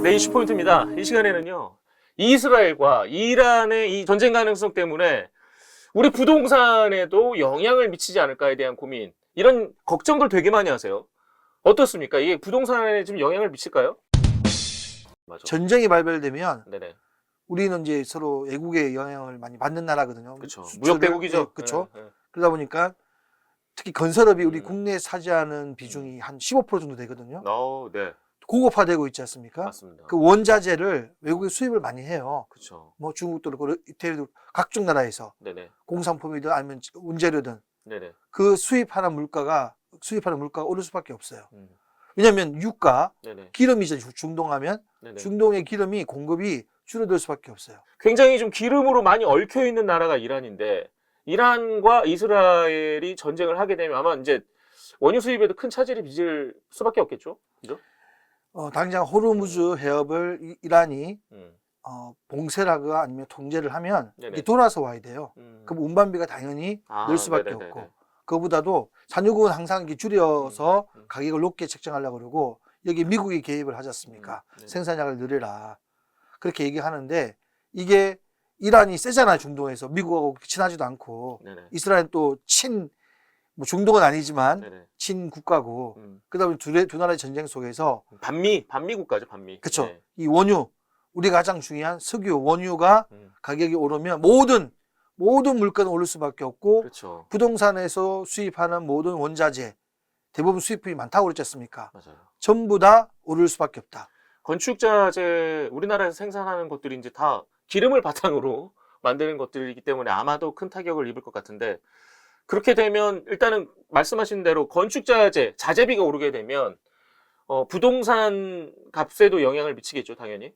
네, 이슈 포인트입니다. 이 시간에는요, 이스라엘과 이란의 이 전쟁 가능성 때문에 우리 부동산에도 영향을 미치지 않을까에 대한 고민, 이런 걱정들 되게 많이 하세요. 어떻습니까? 이게 부동산에 좀 영향을 미칠까요? 맞아. 전쟁이 발발되면 네네. 우리는 이제 서로 외국의 영향을 많이 받는 나라거든요. 그렇죠. 수출을- 무역 대국이죠. 그렇죠. 네, 네. 그러다 보니까 특히 건설업이 우리 음. 국내에 차지하는 비중이 한 15% 정도 되거든요. 네. 고급화되고 있지 않습니까? 맞습니다. 그 원자재를 외국에 수입을 많이 해요. 그렇죠. 뭐 중국도 그렇고 이태리도 각종 나라에서 네네. 공산품이든 아니면 원재료든 네네. 그 수입하는 물가가 오를 수밖에 없어요. 음. 왜냐하면 유가, 네네. 기름이 이제 중동하면 네네. 중동의 기름이 공급이 줄어들 수밖에 없어요. 굉장히 좀 기름으로 많이 얽혀 있는 나라가 이란인데, 이란과 이스라엘이 전쟁을 하게 되면 아마 이제 원유 수입에도 큰 차질이 빚을 수밖에 없겠죠? 그죠? 당장 호르무즈 해협을 이란이 음. 봉쇄라가 아니면 통제를 하면 네네. 이게 돌아서 와야 돼요. 음. 그럼 운반비가 당연히 늘 수밖에 네네네네. 없고, 그거보다도 산유국은 항상 이렇게 줄여서 음. 가격을 높게 책정하려고 그러고, 여기 미국이 개입을 하지 않습니까? 네네. 생산량을 늘려라 그렇게 얘기하는데, 이게 이란이 세잖아요. 중동에서 미국하고 그렇게 친하지도 않고, 네네. 이스라엘은 또 뭐 중동은 아니지만 네네. 친 국가고, 음. 그다음에 두 나라의 전쟁 속에서 반미 국가죠, 반미. 그쵸. 네. 이 원유, 우리가 가장 중요한 석유, 원유가 음. 가격이 오르면 모든 물가는 오를 수밖에 없고, 그렇죠. 부동산에서 수입하는 모든 원자재, 대부분 수입품이 많다고 그랬지 않습니까? 맞아요. 전부 다 오를 수밖에 없다. 건축자재, 우리나라에서 생산하는 것들이 이제 다 기름을 바탕으로 만드는 것들이기 때문에 아마도 큰 타격을 입을 것 같은데, 그렇게 되면 일단은 말씀하신 대로 건축자재, 자재비가 오르게 되면 부동산 값에도 영향을 미치겠죠, 당연히.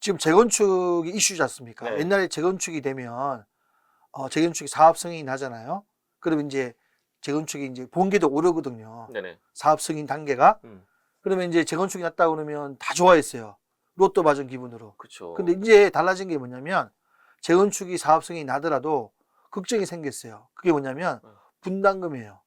지금 재건축이 이슈지 않습니까? 네. 옛날에 재건축이 되면, 재건축이 사업 승인이 나잖아요. 그러면 이제 재건축이 이제 본계도 오르거든요. 네네. 사업 승인 단계가. 음. 그러면 이제 재건축이 났다 그러면 다 좋아했어요. 로또 맞은 기분으로. 그렇죠. 근데 이제 달라진 게 뭐냐면, 재건축이 사업 승인이 나더라도 걱정이 생겼어요. 그게 뭐냐면 분담금이에요.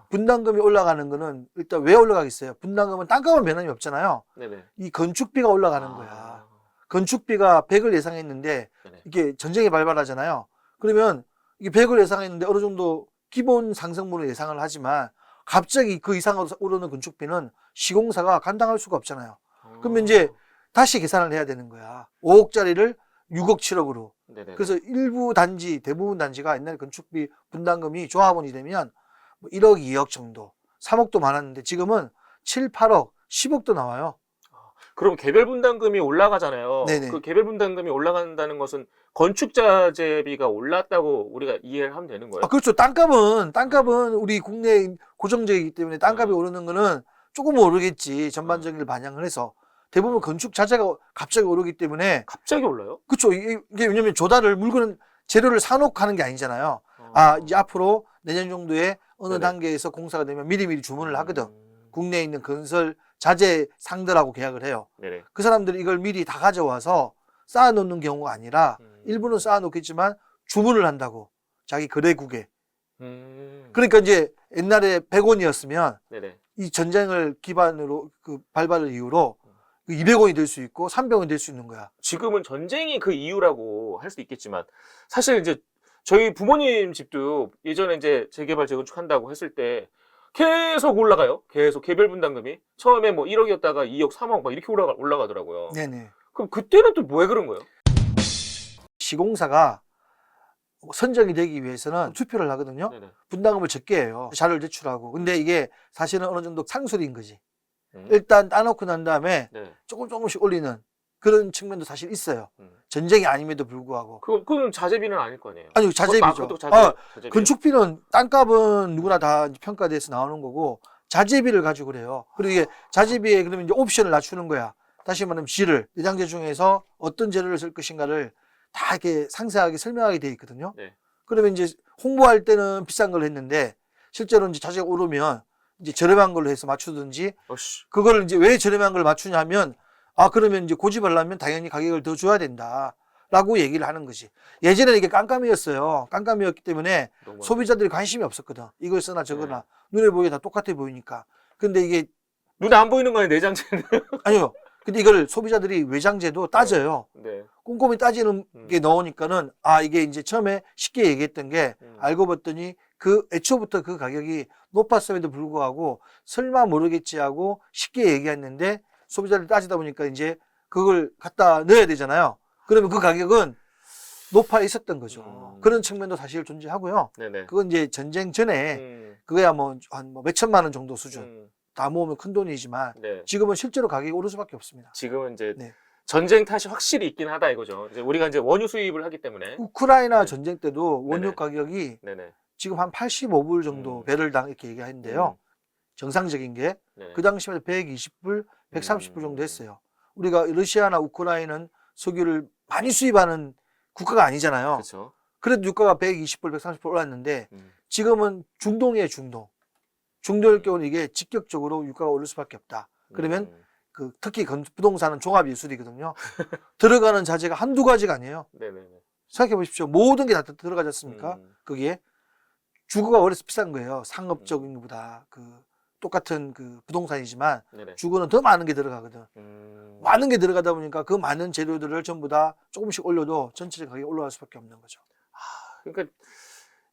분담금이 올라가는 거는 일단 왜 올라가겠어요? 분담금은 땅값은 변함이 없잖아요. 네네. 이 건축비가 올라가는 거야. 건축비가 100을 예상했는데 네네. 이게 전쟁이 발발하잖아요. 그러면 이게 100을 예상했는데 어느 정도 기본 상승분을 예상을 하지만 갑자기 그 이상으로 오르는 건축비는 시공사가 감당할 수가 없잖아요. 그러면 이제 다시 계산을 해야 되는 거야. 5억짜리를 6억 7억으로. 네네네. 그래서 일부 단지, 대부분 단지가 옛날 건축비 분담금이 조합원이 되면 뭐 1억, 2억 정도, 3억도 많았는데 지금은 7, 8억, 10억도 나와요. 그럼 개별 분담금이 올라가잖아요. 네네. 그 개별 분담금이 올라간다는 것은 건축자재비가 올랐다고 우리가 이해를 하면 되는 거예요? 그렇죠. 땅값은 우리 국내 고정적이기 때문에 땅값이 오르는 거는 조금 오르겠지. 전반적인 반영을 해서. 대부분 건축 자재가 갑자기 오르기 때문에. 갑자기 올라요? 그렇죠. 이게 왜냐면 물건은 재료를 사놓고 하는 게 아니잖아요. 이제 앞으로 내년 정도에 어느 네네. 단계에서 공사가 되면 미리미리 주문을 하거든. 국내에 있는 건설 자재 상들하고 계약을 해요. 네네. 그 사람들이 이걸 미리 다 가져와서 쌓아놓는 경우가 아니라 일부는 쌓아놓겠지만 주문을 한다고. 자기 거래국에. 그러니까 이제 옛날에 100원이었으면 네네. 이 전쟁을 기반으로 그 발발을 이유로 200원이 될 수 있고 300원이 될 수 있는 거야. 지금은 전쟁이 그 이유라고 할 수 있겠지만, 사실 이제 저희 부모님 집도 예전에 이제 재개발 재건축한다고 했을 때 계속 올라가요. 계속 개별 분담금이. 처음에 뭐 1억이었다가 2억, 3억 막 이렇게 올라가더라고요. 네네. 그럼 그때는 또 왜 그런 거예요? 시공사가 선정이 되기 위해서는 투표를 하거든요. 네네. 분담금을 적게 해요. 자료를 제출하고. 근데 이게 사실은 어느 정도 상술인 거지. 음. 일단 따놓고 난 다음에 네. 조금씩 올리는 그런 측면도 사실 있어요. 음. 전쟁이 아님에도 불구하고. 그건 자재비는 아닐 거 아니에요? 아니, 자재비죠. 그것도 자재비예요? 건축비는 땅값은 누구나 다 평가돼서 나오는 거고, 자재비를 가지고 그래요. 그리고 이게 자재비에 그러면 이제 옵션을 낮추는 거야. 다시 말하면 내장재 중에서 어떤 재료를 쓸 것인가를 다 이렇게 상세하게 설명하게 돼 있거든요. 네. 그러면 이제 홍보할 때는 비싼 걸 했는데 실제로 이제 자재가 오르면 이제 저렴한 걸로 해서 맞추든지, 그거를 이제 왜 저렴한 걸 맞추냐면, 그러면 이제 고집하려면 당연히 가격을 더 줘야 된다. 라고 얘기를 하는 거지. 예전에는 이게 깜깜이었어요. 깜깜이었기 때문에 소비자들이 관심이 없었거든. 이걸 쓰나 저거나. 네. 눈에 보기에 다 똑같아 보이니까. 근데 이게 눈에 안 보이는 거 아니에요, 내장재는? 아니요. 근데 이걸 소비자들이 외장재도 따져요. 네. 꼼꼼히 따지는 게 나오니까는 아 이게 이제 처음에 쉽게 얘기했던 게 알고 봤더니 그 애초부터 그 가격이 높았음에도 불구하고 설마 모르겠지 하고 쉽게 얘기했는데 소비자들 따지다 보니까 이제 그걸 갖다 넣어야 되잖아요. 그러면 그 가격은 높아 있었던 거죠. 그런 측면도 사실 존재하고요. 네네. 그건 이제 전쟁 전에 그거야 뭐 한 몇 천만 원 정도 수준. 다 모으면 큰 돈이지만 네. 지금은 실제로 가격이 오를 수밖에 없습니다. 지금은 이제 네. 전쟁 탓이 확실히 있긴 하다 이거죠. 이제 우리가 이제 원유 수입을 하기 때문에. 우크라이나 네. 전쟁 때도 원유 네네. 가격이 네네. 지금 한 85불 정도 배럴당 이렇게 얘기하는데요. 정상적인 게 네. 그 당시에 120불, 130불 정도 했어요. 우리가 러시아나 우크라이나는 석유를 많이 수입하는 국가가 아니잖아요. 그렇죠. 그래도 유가가 120불, 130불 올랐는데 지금은 중동이에요, 중동. 중동일 경우는 이게 직격적으로 유가가 오를 수밖에 없다. 그러면 그 특히 부동산은 종합예술이거든요. 들어가는 자재가 한두 가지가 아니에요. 네네네. 생각해 보십시오. 모든 게 다 들어가지 않습니까? 거기에 주거가 원래 비싼 거예요. 상업적인 것보다 그 똑같은 그 부동산이지만 네네. 주거는 더 많은 게 들어가거든. 많은 게 들어가다 보니까 그 많은 재료들을 전부 다 조금씩 올려도 전체적 가격이 올라갈 수밖에 없는 거죠. 그러니까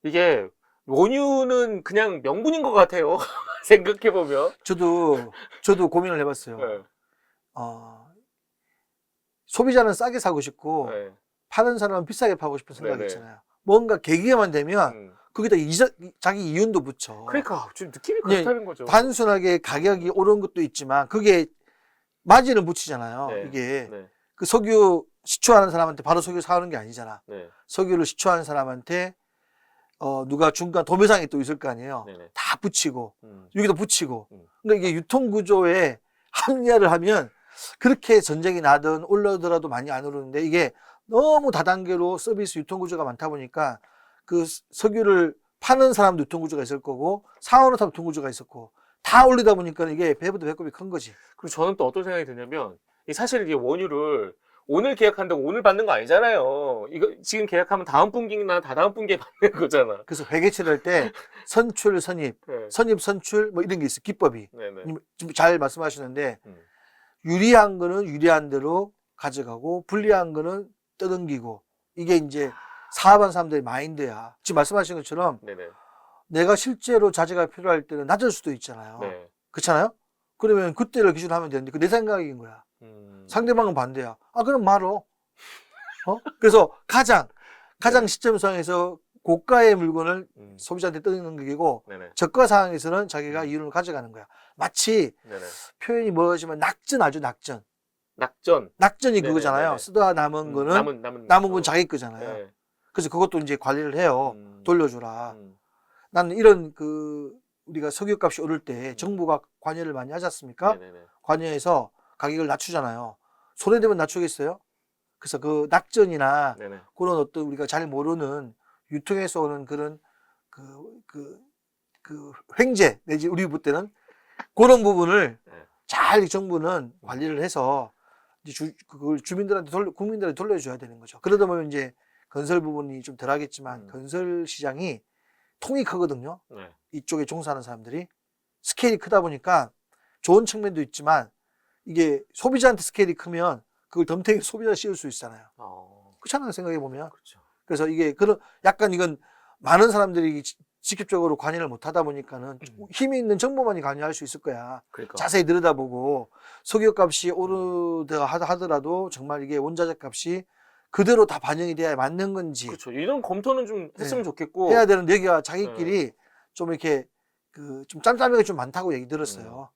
이게 원유는 그냥 명분인 것 같아요. 생각해 보면. 저도 고민을 해봤어요. 네. 소비자는 싸게 사고 싶고 네. 파는 사람은 비싸게 파고 싶은 생각이 네네. 있잖아요. 뭔가 계기가만 되면 거기다 자기 이윤도 붙여. 그러니까 지금 느낌이 네, 그렇다는 거죠. 단순하게 가격이 오른 것도 있지만 그게 마진을 붙이잖아요. 네. 이게 네. 그 석유 시초하는 사람한테 바로 석유 사오는 게 아니잖아. 네. 석유를 시초하는 사람한테 누가 중간 도매상이 또 있을 거 아니에요. 네네. 다 붙이고 여기도 붙이고. 그러니까 이게 유통 구조에 합리화를 하면 그렇게 전쟁이 나든 올라오더라도 많이 안 오르는데 이게 너무 다단계로 서비스 유통 구조가 많다 보니까 그 석유를 파는 사람도 유통 구조가 있을 거고 사오는 사람 유통 구조가 있었고 다 올리다 보니까 이게 배보다 배꼽이 큰 거지. 그리고 저는 또 어떤 생각이 드냐면 사실 이게 원유를 오늘 계약한다고 오늘 받는 거 아니잖아요. 이거 지금 계약하면 다음 분기나 다다음 분기에 받는 거잖아. 그래서 회계처리를 할 때 선출, 선입, 네. 선입, 선출 뭐 이런 게 있어. 기법이. 네네. 좀 잘 말씀하시는데 유리한 거는 유리한 대로 가져가고 불리한 거는 떠넘기고 이게 이제 사업하는 사람들의 마인드야. 지금 말씀하신 것처럼 네네. 내가 실제로 자재가 필요할 때는 낮을 수도 있잖아요. 네. 그렇잖아요? 그러면 그때를 기준으로 하면 되는데 그 내 생각인 거야. 상대방은 반대야. 아 그럼 말어. 그래서 가장 네. 시점상에서 고가의 물건을 소비자한테 떠드는 것이고 네네. 저가 상황에서는 자기가 이윤을 가져가는 거야. 마치 네네. 표현이 뭐지만 낙전 알죠? 낙전. 낙전. 낙전이 네네, 그거잖아요. 네네. 쓰다 남은 거는 남은 건 자기 거잖아요. 네. 그래서 그것도 이제 관리를 해요. 돌려주라. 나는 이런 우리가 석유값이 오를 때 정부가 관여를 많이 하지 않습니까? 네네네. 관여해서 가격을 낮추잖아요. 손해되면 낮추겠어요? 그래서 그 낙전이나 네네. 그런 어떤 우리가 잘 모르는 유통에서 오는 그런 횡재 내지 우리 볼 때는 그런 부분을 네. 잘 정부는 관리를 해서 이제 그걸 주민들한테 국민들한테 돌려줘야 되는 거죠. 그러다 보면 이제 건설 부분이 좀 덜하겠지만 건설 시장이 통이 크거든요. 네. 이쪽에 종사하는 사람들이 스케일이 크다 보니까 좋은 측면도 있지만 이게 소비자한테 스케일이 크면 그걸 덤탱이 소비자 씌울 수 있잖아요. 그렇잖아요. 생각해 보면. 그렇죠. 그래서 이게 약간 이건 많은 사람들이 직접적으로 관여를 못 하다 보니까는 힘이 있는 정부만이 관여할 수 있을 거야. 그러니까. 자세히 들여다보고 석유값이 오르다 하더라도 정말 이게 원자재 값이 그대로 다 반영이 돼야 맞는 건지. 그렇죠. 이런 검토는 좀 했으면 좋겠고. 해야 되는데 여기가 자기끼리 좀 이렇게 좀 짬짬이가 좀 많다고 얘기 들었어요.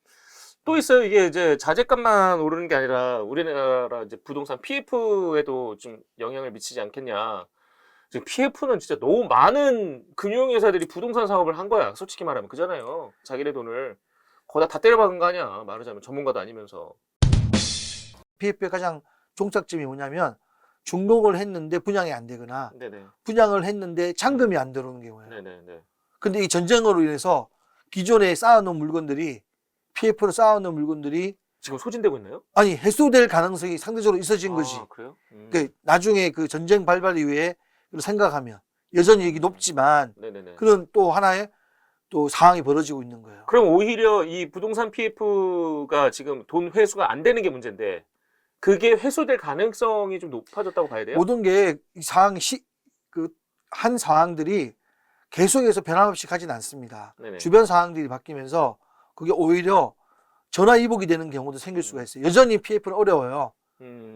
또 있어요. 이게 이제 자재값만 오르는 게 아니라 우리나라 이제 부동산 PF에도 좀 영향을 미치지 않겠냐. 지금 PF는 진짜 너무 많은 금융회사들이 부동산 사업을 한 거야. 솔직히 말하면 그잖아요. 자기네 돈을 거기다 다 때려박은 거 아니야. 말하자면 전문가도 아니면서. PF의 가장 종착점이 뭐냐면 중공을 했는데 분양이 안 되거나 네네. 분양을 했는데 잔금이 안 들어오는 경우예요. 네네네. 근데 이 전쟁으로 인해서 기존에 쌓아놓은 물건들이 PF로 쌓아놓은 물건들이 지금 소진되고 있나요? 아니 해소될 가능성이 상대적으로 있어진 거지. 그래요? 나중에 그 전쟁 발발 이후에 생각하면 여전히 이게 높지만 네네네. 그런 또 하나의 또 상황이 벌어지고 있는 거예요. 그럼 오히려 이 부동산 PF가 지금 돈 회수가 안 되는 게 문제인데 그게 회수될 가능성이 좀 높아졌다고 봐야 돼요? 모든 게 한 상황들이 계속해서 변함없이 가진 않습니다. 네네. 주변 상황들이 바뀌면서 그게 오히려 전화위복이 되는 경우도 생길 수가 있어요. 여전히 PF는 어려워요.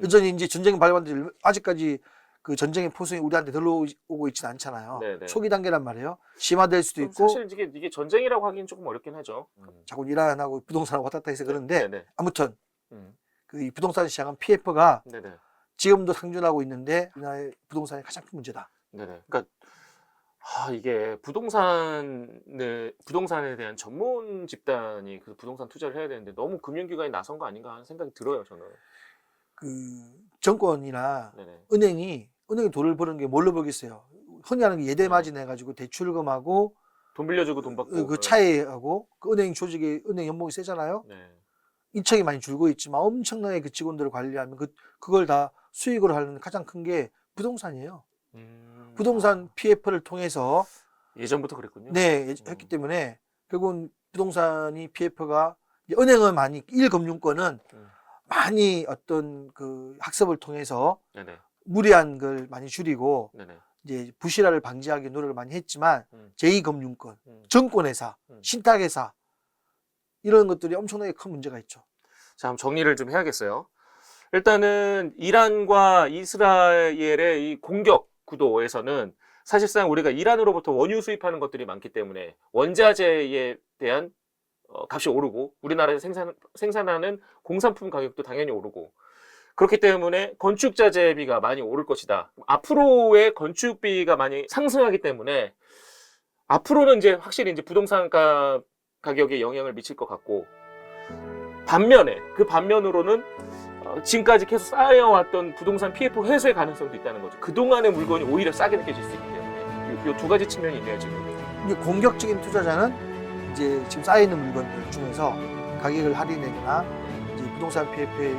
여전히 이제 전쟁이 발발된 아직까지 그 전쟁의 포성이 우리한테 들어오고 있지는 않잖아요. 네네. 초기 단계란 말이에요. 심화될 수도 좀 있고 사실 이게 전쟁이라고 하기는 조금 어렵긴 하죠. 자꾸 이란하고 부동산하고 왔다 갔다 해서 그런데 네네. 아무튼 음. 그 이 부동산 시장은 PF가 네네. 지금도 상존하고 있는데 우리나라의 부동산이 가장 큰 문제다. 네네. 그러니까 이게 부동산에 대한 전문 집단이 그 부동산 투자를 해야 되는데 너무 금융기관이 나선 거 아닌가 하는 생각이 들어요, 저는. 그 정권이나 네네. 은행이 돈을 버는 게 뭘로 벌겠어요? 흔히 하는 게 예대 마진 해가지고 대출금하고 돈 빌려주고 돈 받고. 그 차이하고 그 은행 조직의 은행 연봉이 세잖아요. 네. 인척이 많이 줄고 있지만 엄청나게 그 직원들을 관리하면 그걸 다 수익으로 하는 가장 큰 게 부동산이에요. 부동산 PF를 통해서 예전부터 그랬군요. 네 했기 때문에 결국은 부동산이 PF가 은행은 많이 1금융권은 많이 어떤 그 학습을 통해서 네네. 무리한 걸 많이 줄이고 네네. 이제 부실화를 방지하기 노력을 많이 했지만 제2금융권, 음. 증권회사, 신탁회사 이런 것들이 엄청나게 큰 문제가 있죠. 자, 그럼 정리를 좀 해야겠어요. 일단은 이란과 이스라엘의 이 공격 구도에서는 사실상 우리가 이란으로부터 원유 수입하는 것들이 많기 때문에 원자재에 대한 값이 오르고 우리나라에서 생산하는 공산품 가격도 당연히 오르고 그렇기 때문에 건축자재비가 많이 오를 것이다. 앞으로의 건축비가 많이 상승하기 때문에 앞으로는 이제 확실히 이제 부동산 가격에 영향을 미칠 것 같고 그 반면으로는 지금까지 계속 쌓여왔던 부동산 PF 회수의 가능성도 있다는 거죠. 그동안의 물건이 오히려 싸게 느껴질 수 있기 때문에 이 두 가지 측면이 있네요, 지금. 이제 공격적인 투자자는 이제 지금 쌓여있는 물건들 중에서 가격을 할인하거나 이제 부동산 PF에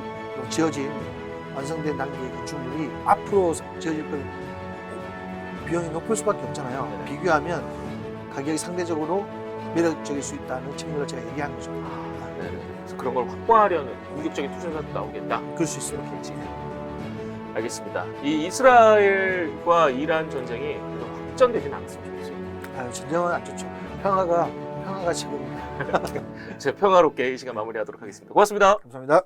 지어진 완성된 단계의 건축물이 앞으로 지어질 건 비용이 높을 수밖에 없잖아요. 네네. 비교하면 가격이 상대적으로 매력적일 수 있다는 측면을 제가 얘기한 거죠. 네네. 그래서 그런 걸 확보하려는 공격적인 투자자도 나오겠다. 그럴 수 있어요. 알겠습니다. 이 이스라엘과 이란 전쟁이 확전되지는 않았으면 좋겠어요. 전쟁은 안 좋죠. 평화가 최고입니다. 제가 평화롭게 이 시간 마무리하도록 하겠습니다. 고맙습니다. 감사합니다.